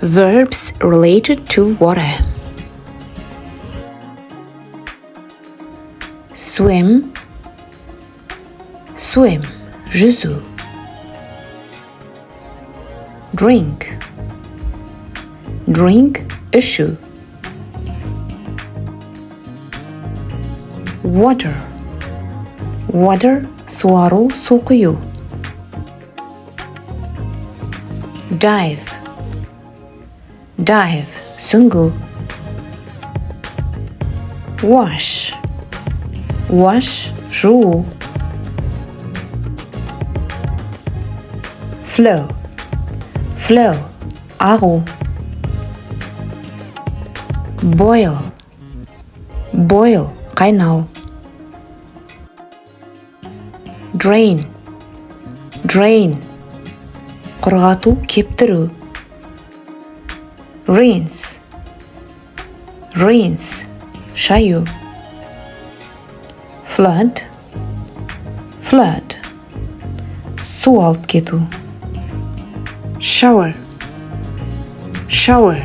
Verbs related to water. Swim, swim, жүзу. Drink, drink, ішу. Water, water, суару, су құю. Dive, dive, сүңгу. Wash, wash, жуу. Flow, flow, ағу. Boil, boil, қайнау. Drain, drain, құрғату, кептіру. Rinse, rinse, шаю. Flood, flood, су алып кету. Shower, shower,